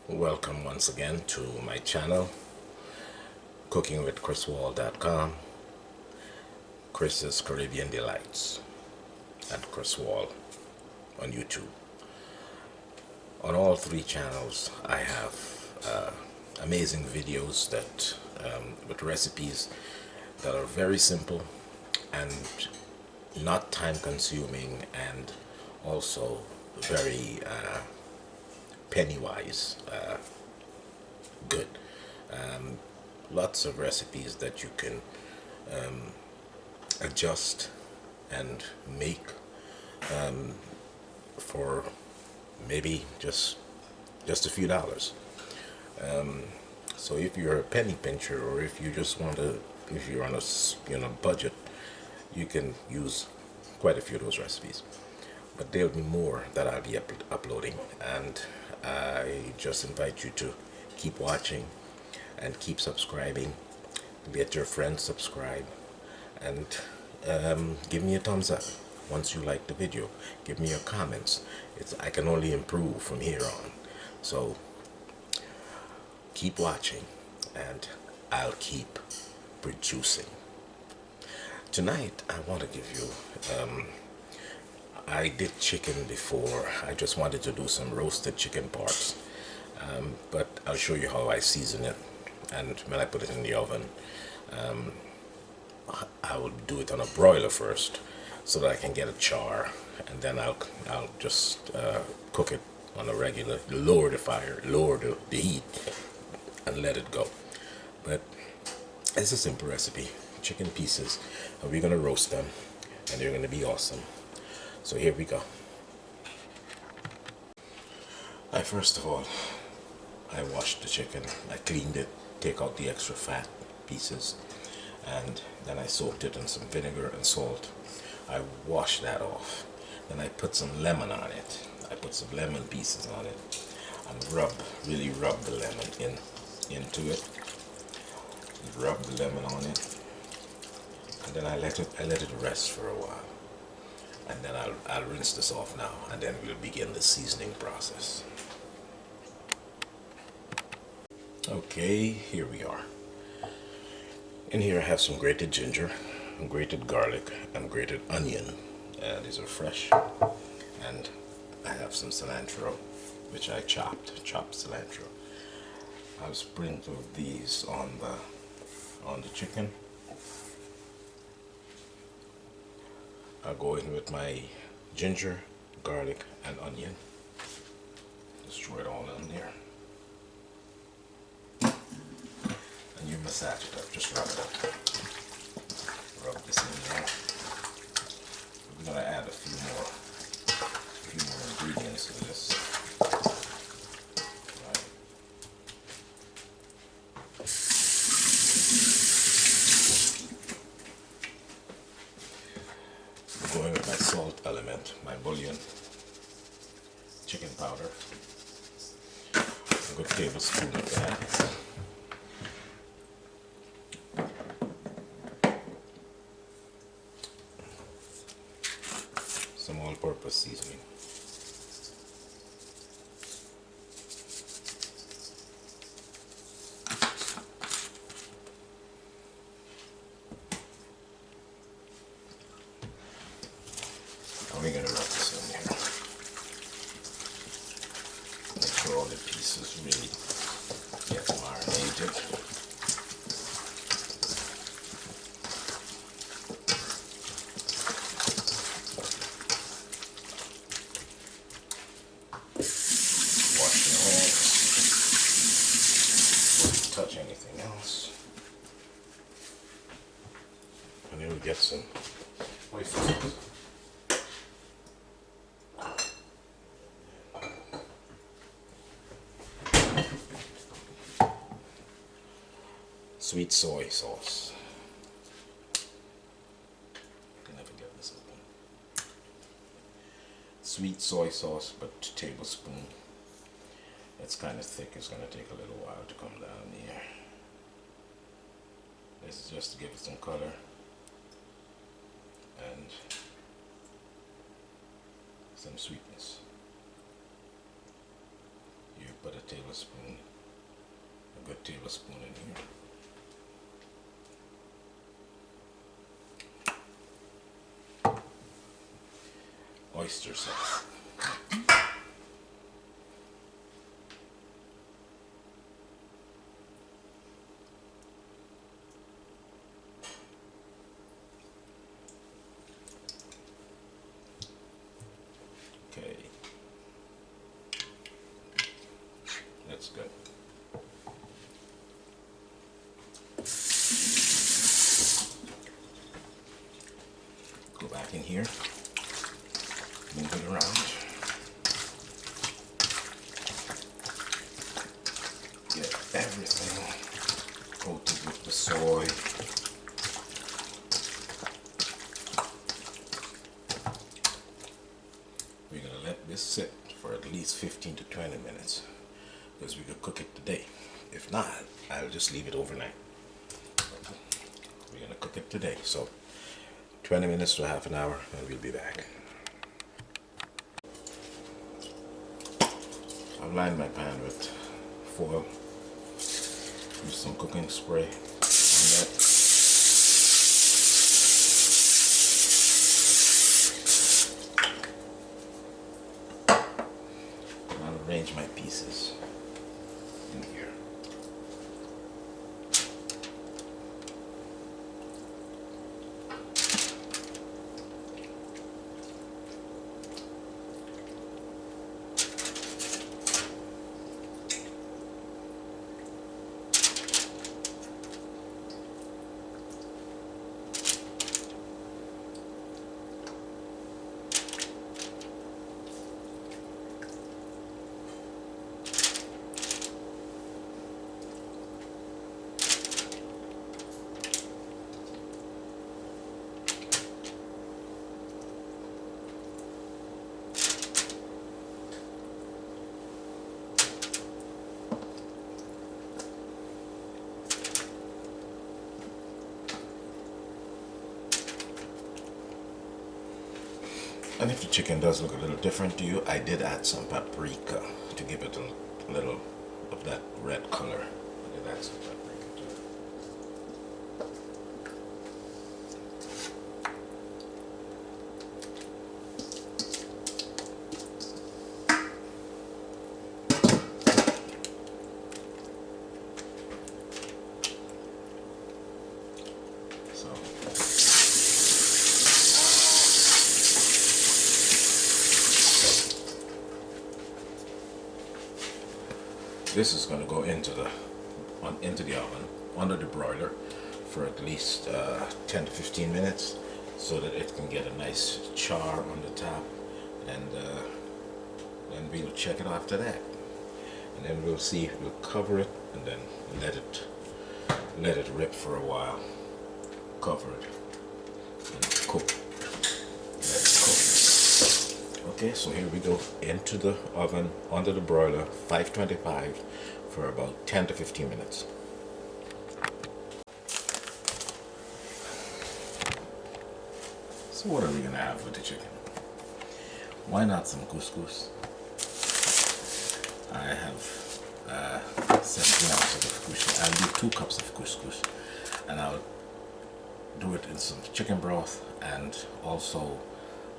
Welcome once again to my channel, cookingwithchriswall.com, Chris's Caribbean Delights, and Chris Wall on YouTube. On all three channels I have amazing videos that with recipes that are very simple and not time consuming, and also very penny wise good. Lots of recipes that you can adjust and make for maybe just a few dollars. So if you're a penny pincher, or if you just want to, if you're on a budget, you can use quite a few of those recipes. But there'll be more that I'll be uploading, and I just invite you to keep watching and keep subscribing. Let your friends subscribe, and give me a thumbs up once you like the video. Give me your comments. I can only improve from here on. So keep watching, and I'll keep producing. Tonight I want to give you I did chicken before. I just wanted to do some roasted chicken parts, but I'll show you how I season it, and when I put it in the oven, I will do it on a broiler first so that I can get a char, and then I'll just cook it on a regular, lower the fire, lower the heat, and let it go. But it's a simple recipe, chicken pieces, and we're gonna roast them, and they're gonna be awesome. So here we go. First of all, I washed the chicken. I cleaned it, take out the extra fat pieces, and then I soaked it in some vinegar and salt. I washed that off. Then I put some lemon on it. I put some lemon pieces on it, and really rub the lemon into it. Rub the lemon on it, and then I let it rest for a while. And then I'll rinse this off now, and then we'll begin the seasoning process. Okay, here we are. In here I have some grated ginger, grated garlic, and grated onion. These are fresh. And I have some cilantro, which I chopped cilantro. I'll sprinkle these on the chicken. I'll go in with my ginger, garlic, and onion. Just throw it all in there. And you massage it up, just rub it up. Rub this in there. We're going to add a few more ingredients to this. Going with my salt element, my bouillon, chicken powder, a good tablespoon of that. Some all-purpose seasoning. And we're going to rub this in here. Make sure all the pieces really get marinated. Wash your hands before you touch anything else. And then we get some oysters. Sweet soy sauce. I can never get this open. Sweet soy sauce, but a tablespoon. It's kind of thick. It's going to take a little while to come down here. This is just to give it some color and some sweetness. You put a tablespoon, a good tablespoon in here. Oyster sauce. Okay, that's good. Go back in here, move it around, get everything coated with the soy. We're gonna let this sit for at least 15 to 20 minutes because we could cook it today. If not, I'll just leave it overnight. We're gonna cook it today, so 20 minutes to half an hour and we'll be back. I've lined my pan with foil. Use some cooking spray on that. I'll arrange my pieces in here. And if the chicken does look a little different to you, I did add some paprika to give it a little of that red color. I did add some paprika to it. So this is going to go into the oven under the broiler for at least 10 to 15 minutes so that it can get a nice char on the top, and then we'll check it after that, and then we'll see, we'll cover it and then let it rip for a while, cover it and cook. Let it cook. Okay, so here we go into the oven under the broiler, 525, for about 10 to 15 minutes. So what are we gonna have with the chicken? Why not some couscous? I have 17 ounces of couscous. I'll do 2 cups of couscous, and I'll do it in some chicken broth, and also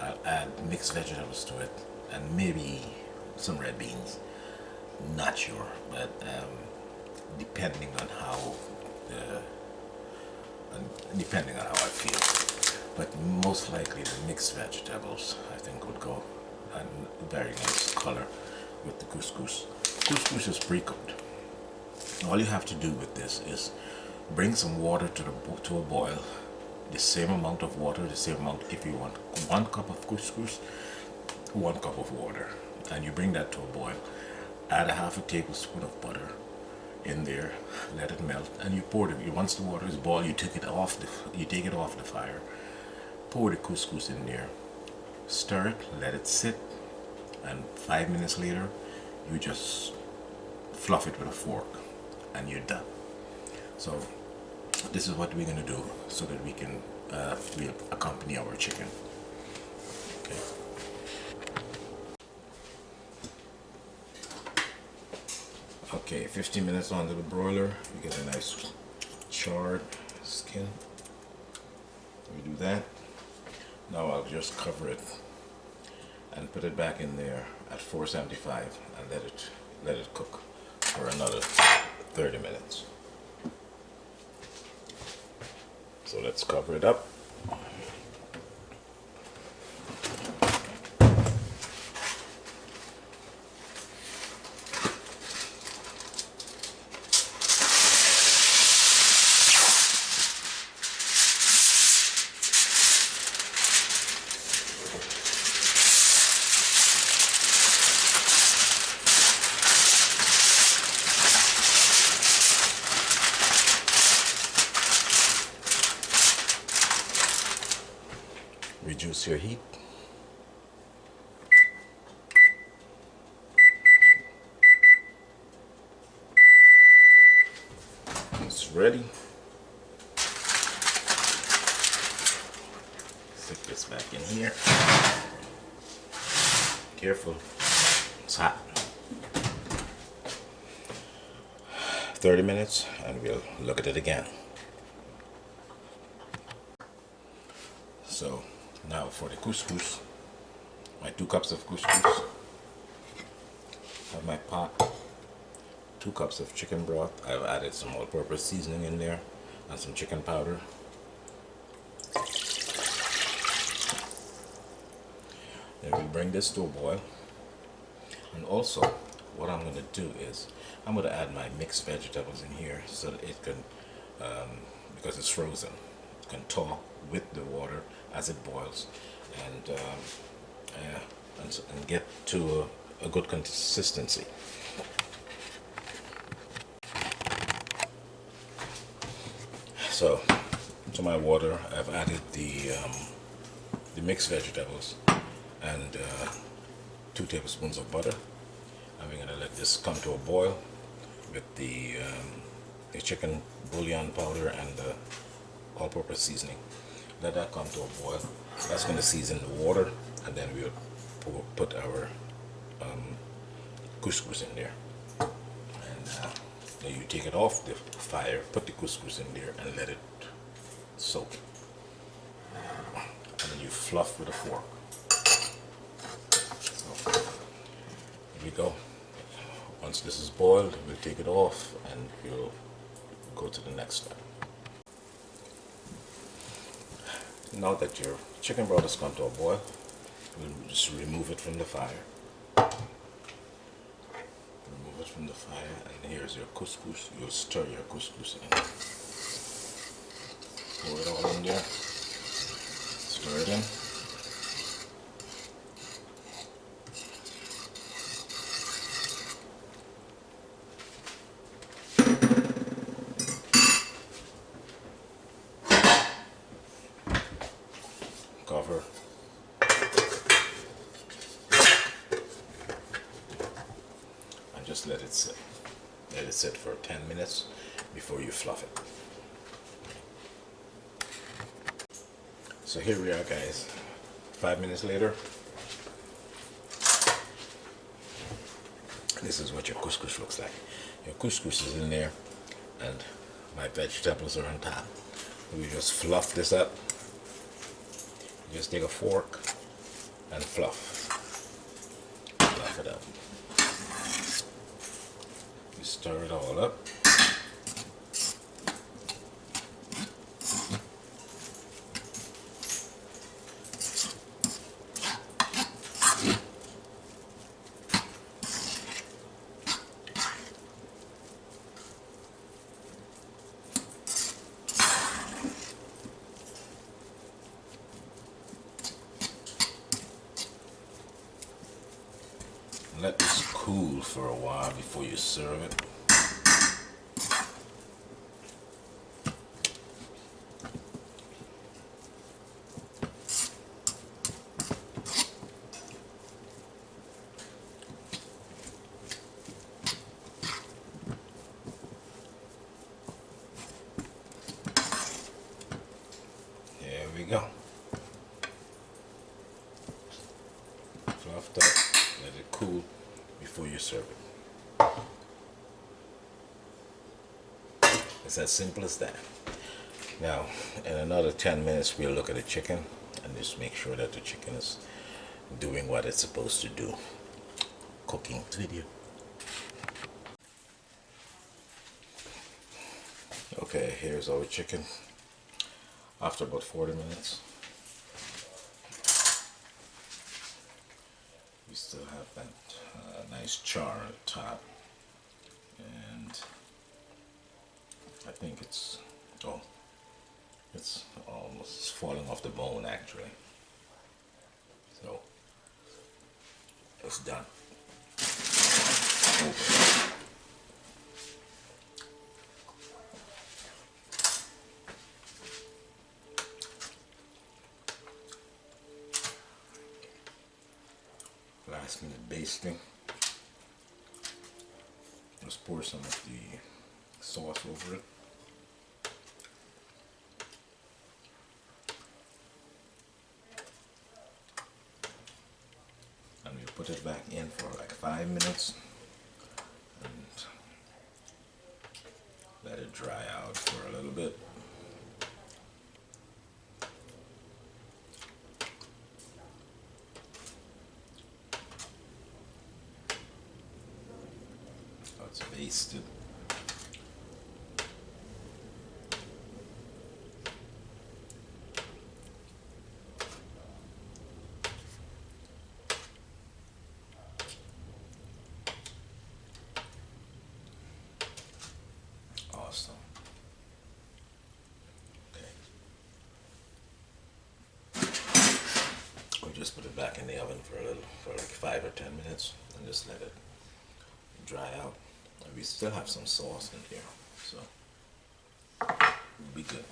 I'll add mixed vegetables to it, and maybe some red beans. Not sure, but depending on how I feel. But most likely the mixed vegetables, I think, would go a very nice color with the couscous. Couscous is pre-cooked. All you have to do with this is bring some water to a boil. The same amount of water, the same amount, if you want 1 cup of couscous, 1 cup of water, and you bring that to a boil. Add a half a tablespoon of butter in there, let it melt, and you pour it. Once the water is boiled, you take it off the fire, pour the couscous in there, stir it, let it sit, and 5 minutes later you just fluff it with a fork and you're done. So this is what we're going to do so that we can we'll accompany our chicken. Okay. Okay, 15 minutes onto the broiler, you get a nice charred skin. We do that. Now I'll just cover it and put it back in there at 475 and let it cook for another 30 minutes. So let's cover it up. Reduce your heat. It's ready. Stick this back in here. Careful, it's hot. 30 minutes and we'll look at it again. So now for the couscous, my 2 cups of couscous. Have my pot, 2 cups of chicken broth. I've added some all-purpose seasoning in there and some chicken powder. Then we bring this to a boil. And also, what I'm going to do is, I'm going to add my mixed vegetables in here so that it can, because it's frozen, it can thaw with the water as it boils and, and get to a good consistency. So, to my water, I've added the mixed vegetables and 2 tablespoons of butter. And we're going to let this come to a boil with the chicken bouillon powder and the all-purpose seasoning. Let that come to a boil. That's going to season the water, and then we'll put our couscous in there. And then you take it off the fire, put the couscous in there, and let it soak. And then you fluff with a fork. So, here we go. Once this is boiled, we'll take it off and we'll go to the next step. Now that your chicken broth has come to a boil, we'll just remove it from the fire. Remove it from the fire, and here's your couscous. You'll stir your couscous in. Pour it all in there. Stir it in. Cover. And just let it sit. Let it sit for 10 minutes before you fluff it. So here we are, guys. 5 minutes later. This is what your couscous looks like. Your couscous is in there and my vegetables are on top. We just fluff this up. Just take a fork and fluff it up. You stir it all up. Let this cool for a while before you serve it. There we go. Fluffed up. Let it cool before you serve it. It's as simple as that. Now, in another 10 minutes, we'll look at the chicken and just make sure that the chicken is doing what it's supposed to do. Cooking video. Okay, here's our chicken. After about 40 minutes, we still have that nice char on the top, and I think it's almost falling off the bone actually. So it's done. Last minute basting. Let's pour some of the sauce over it. And we put it back in for like 5 minutes and let it dry out for a little bit. It's basted. Awesome. Okay. We just put it back in the oven for like 5 or 10 minutes and just let it dry out. And we still have some sauce in here, so we'll be good.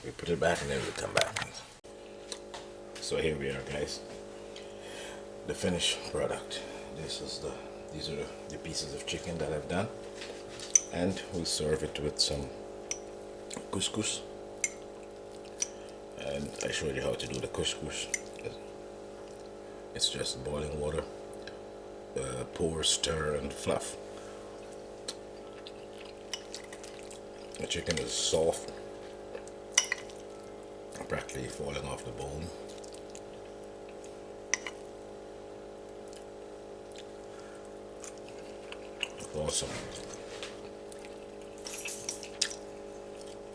We put it back and then we'll come back. So here we are, guys. The finished product. These are the pieces of chicken that I've done, and we'll serve it with some couscous. And I showed you how to do the couscous. It's just boiling water, pour, stir, and fluff. The chicken is soft, practically falling off the bone. Awesome.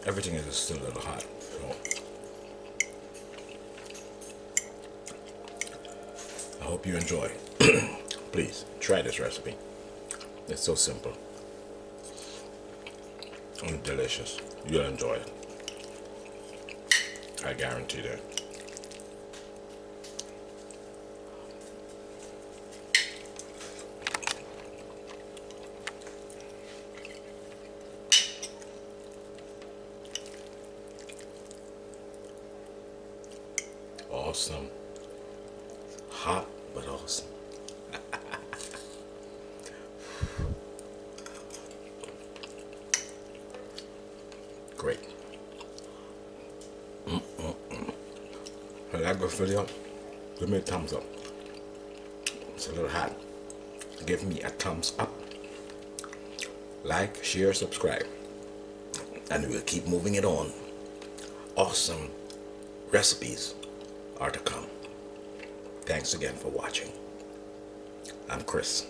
Everything is still a little hot, so I hope you enjoy. Please try this recipe. It's so simple and delicious. You'll enjoy it. I guarantee that. Awesome. Hot, but awesome. Great. If you like this video, give me a thumbs up. It's a little hot. Give me a thumbs up. Like, share, subscribe. And we'll keep moving it on. Awesome recipes are to come. Thanks again for watching. I'm Chris.